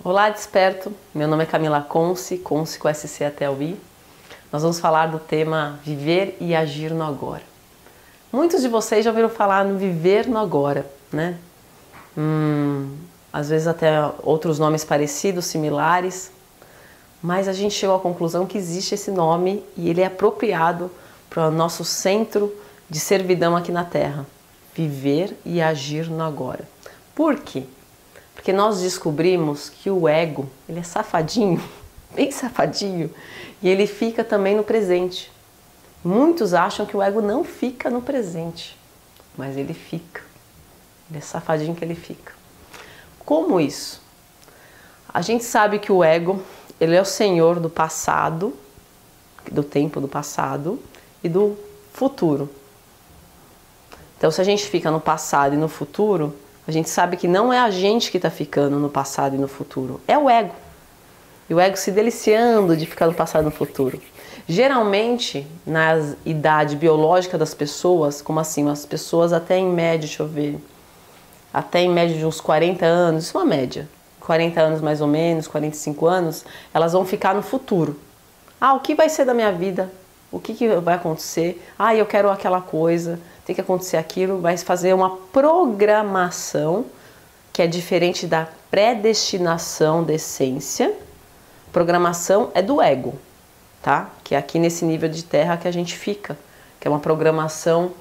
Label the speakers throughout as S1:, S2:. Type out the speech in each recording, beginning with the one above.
S1: Olá, Desperto! Meu nome é Camila Conce com SC até o I. Nós vamos falar do tema Viver e Agir no Agora. Muitos de vocês já ouviram falar no Viver no Agora, né? Às vezes até outros nomes parecidos, similares, mas a gente chegou à conclusão que existe esse nome e ele é apropriado para o nosso centro de servidão aqui na Terra. Viver e agir no agora. Por quê? Porque nós descobrimos que o ego, ele é safadinho, bem safadinho, e ele fica também no presente. Muitos acham que o ego não fica no presente, mas ele fica. Ele é safadinho que ele fica. Como isso? A gente sabe que o ego, ele é o senhor do passado, do tempo do passado e do futuro. Então, se a gente fica no passado e no futuro, a gente sabe que não é a gente que está ficando no passado e no futuro, é o ego. E o ego se deliciando de ficar no passado e no futuro. Geralmente, na idade biológica das pessoas, como assim, as pessoas até em média, deixa eu ver, até em média de uns 40 anos, isso é uma média, 40 anos mais ou menos, 45 anos, elas vão ficar no futuro. Ah, o que vai ser da minha vida? O que vai acontecer? Ah, eu quero aquela coisa, tem que acontecer aquilo, vai fazer uma programação que é diferente da predestinação da essência. Programação é do ego, tá? Que é aqui nesse nível de terra que a gente fica, que é uma programação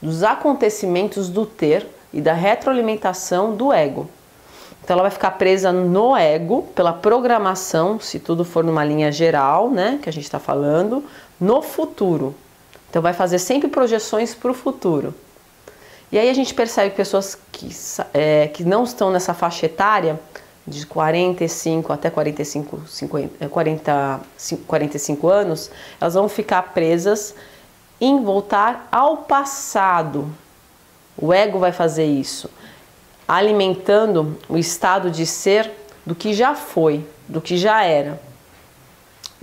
S1: dos acontecimentos do ter e da retroalimentação do ego. Então ela vai ficar presa no ego pela programação, se tudo for numa linha geral, né, que a gente está falando, no futuro. Então vai fazer sempre projeções para o futuro. E aí a gente percebe que pessoas que não estão nessa faixa etária, de 45 até 45 anos, elas vão ficar presas em voltar ao passado. O ego vai fazer isso, alimentando o estado de ser do que já foi, do que já era.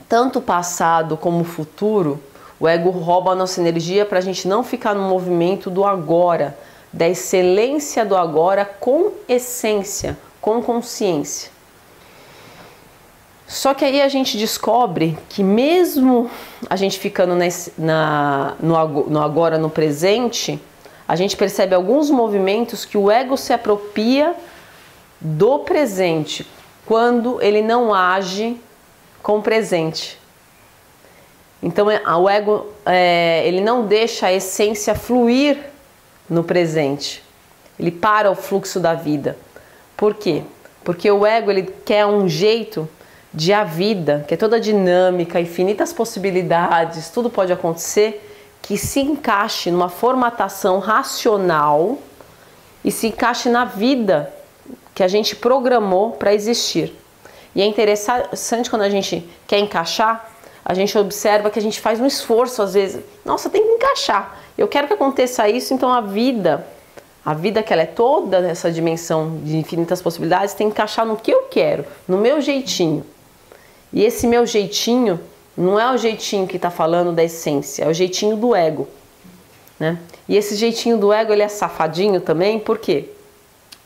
S1: Tanto o passado como o futuro, o ego rouba a nossa energia para a gente não ficar no movimento do agora, da excelência do agora com essência, com consciência. Só que aí a gente descobre que mesmo a gente ficando no agora, no presente, a gente percebe alguns movimentos que o ego se apropria do presente, quando ele não age com o presente. Então o ego ele não deixa a essência fluir no presente. Ele para o fluxo da vida. Por quê? Porque o ego ele quer um jeito de a vida, que é toda dinâmica, infinitas possibilidades, tudo pode acontecer, que se encaixe numa formatação racional e se encaixe na vida que a gente programou para existir. E é interessante quando a gente quer encaixar, a gente observa que a gente faz um esforço às vezes. Nossa, tem que encaixar. Eu quero que aconteça isso, então a vida que ela é toda essa dimensão de infinitas possibilidades, tem que encaixar no que eu quero, no meu jeitinho. E esse meu jeitinho não é o jeitinho que está falando da essência, é o jeitinho do ego, né? E esse jeitinho do ego, ele é safadinho também, por quê?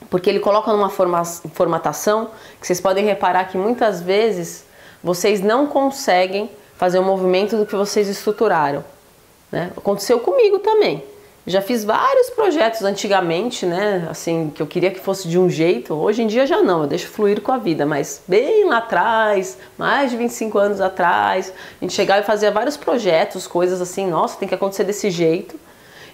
S1: Porque ele coloca numa formatação que vocês podem reparar que muitas vezes vocês não conseguem fazer o movimento do que vocês estruturaram, né? Aconteceu comigo também. Já fiz vários projetos antigamente, né? Assim, que eu queria que fosse de um jeito. Hoje em dia já não, eu deixo fluir com a vida. Mas bem lá atrás, mais de 25 anos atrás, a gente chegava e fazia vários projetos, coisas assim, nossa, tem que acontecer desse jeito.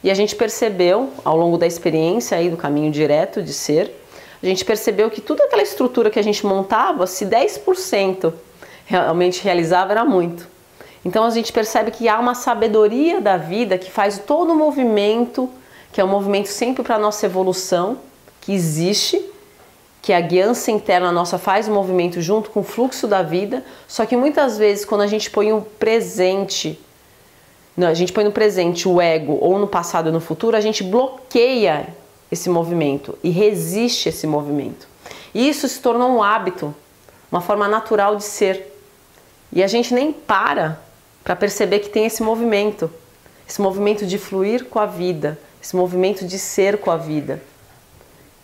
S1: E a gente percebeu, ao longo da experiência aí do caminho direto de ser, a gente percebeu que toda aquela estrutura que a gente montava, se 10% realmente realizava, era muito. Então a gente percebe que há uma sabedoria da vida que faz todo o movimento, que é um movimento sempre para a nossa evolução, que existe, que a guiança interna nossa faz o movimento junto com o fluxo da vida, só que muitas vezes quando a gente põe o presente, a gente põe no presente o ego ou no passado ou no futuro, a gente bloqueia esse movimento e resiste esse movimento. E isso se tornou um hábito, uma forma natural de ser. E a gente nem para perceber que tem esse movimento de fluir com a vida, esse movimento de ser com a vida.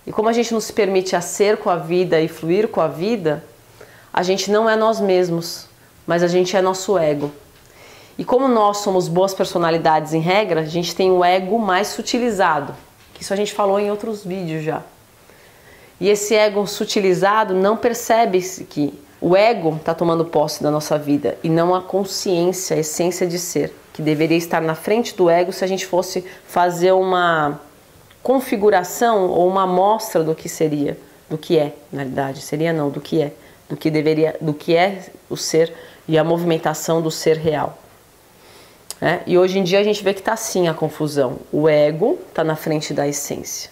S1: E como a gente não se permite a ser com a vida e fluir com a vida, a gente não é nós mesmos, mas a gente é nosso ego. E como nós somos boas personalidades em regra, a gente tem o ego mais sutilizado. Isso a gente falou em outros vídeos já. E esse ego sutilizado não percebe que o ego está tomando posse da nossa vida e não a consciência, a essência de ser, que deveria estar na frente do ego se a gente fosse fazer uma configuração ou uma amostra do que seria, do que é, na realidade, seria não, do que é, do que deveria, do que é o ser e a movimentação do ser real. E hoje em dia a gente vê que está assim a confusão. O ego está na frente da essência.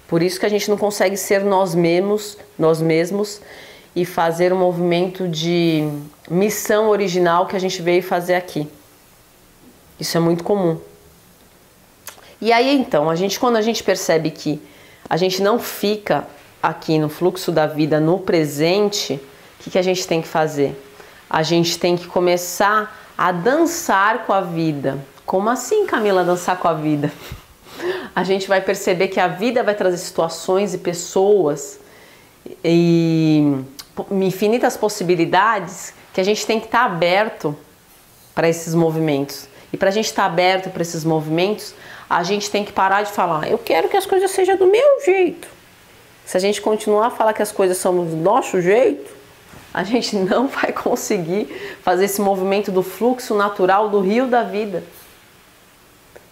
S1: Por isso que a gente não consegue ser nós mesmos e fazer um movimento de missão original que a gente veio fazer aqui. Isso é muito comum. E aí então, quando a gente percebe que a gente não fica aqui no fluxo da vida, no presente, o que a gente tem que fazer? A gente tem que começar a dançar com a vida. Como assim, Camila, dançar com a vida? A gente vai perceber que a vida vai trazer situações e pessoas e infinitas possibilidades que a gente tem que estar aberto para esses movimentos. E para a gente estar aberto para esses movimentos, a gente tem que parar de falar, eu quero que as coisas sejam do meu jeito. Se a gente continuar a falar que as coisas são do nosso jeito, a gente não vai conseguir fazer esse movimento do fluxo natural do rio da vida.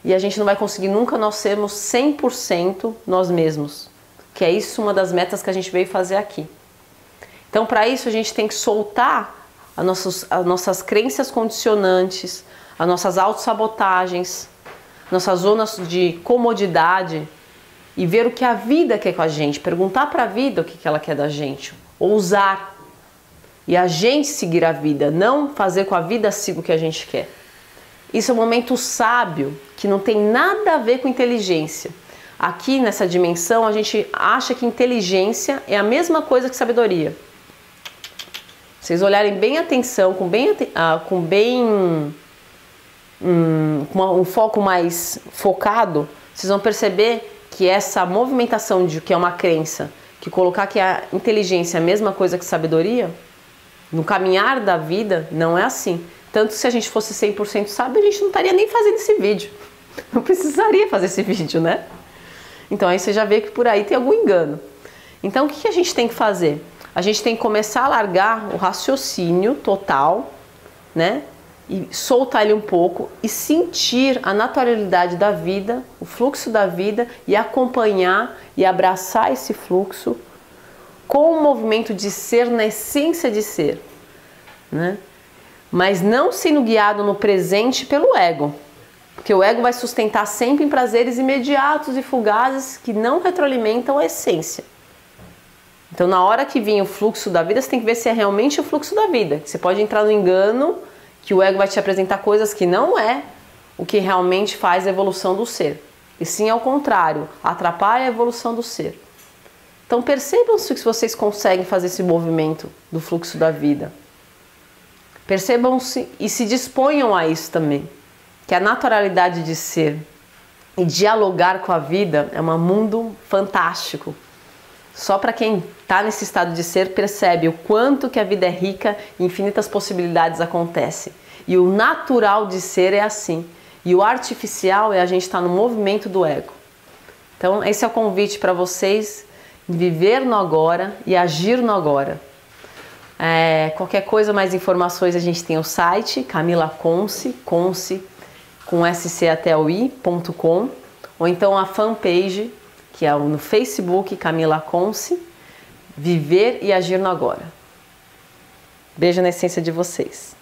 S1: E a gente não vai conseguir nunca nós sermos 100% nós mesmos. Que é isso uma das metas que a gente veio fazer aqui. Então, para isso, a gente tem que soltar as nossas crenças condicionantes, as nossas autossabotagens, nossas zonas de comodidade e ver o que a vida quer com a gente. Perguntar para a vida o que ela quer da gente. Ousar. E a gente seguir a vida, não fazer com a vida siga o que a gente quer. Isso é um momento sábio, que não tem nada a ver com inteligência. Aqui nessa dimensão a gente acha que inteligência é a mesma coisa que sabedoria. Vocês olharem bem atenção, com um foco mais focado, vocês vão perceber que essa movimentação de que é uma crença, que colocar que a inteligência é a mesma coisa que sabedoria, no caminhar da vida não é assim. Tanto se a gente fosse 100% sábio, a gente não estaria nem fazendo esse vídeo. Não precisaria fazer esse vídeo, né? Então aí você já vê que por aí tem algum engano. Então o que a gente tem que fazer? A gente tem que começar a largar o raciocínio total, né? E soltar ele um pouco e sentir a naturalidade da vida, o fluxo da vida e acompanhar e abraçar esse fluxo com o movimento de ser na essência de ser, né? Mas não sendo guiado no presente pelo ego. Porque o ego vai sustentar sempre em prazeres imediatos e fugazes que não retroalimentam a essência. Então, na hora que vir o fluxo da vida, você tem que ver se é realmente o fluxo da vida. Você pode entrar no engano que o ego vai te apresentar coisas que não é o que realmente faz a evolução do ser. E sim, ao contrário, atrapalha a evolução do ser. Então, percebam se vocês conseguem fazer esse movimento do fluxo da vida. Percebam-se e se disponham a isso também. Que a naturalidade de ser e dialogar com a vida é um mundo fantástico. Só para quem está nesse estado de ser percebe o quanto que a vida é rica e infinitas possibilidades acontecem. E o natural de ser é assim. E o artificial é a gente estar no movimento do ego. Então esse é o convite para vocês, viver no agora e agir no agora. Qualquer coisa, mais informações, a gente tem o site Camila Conce com scateoi.com, ou então a fanpage, que é no Facebook Camila Conce, Viver e Agir no Agora. Beijo na essência de vocês.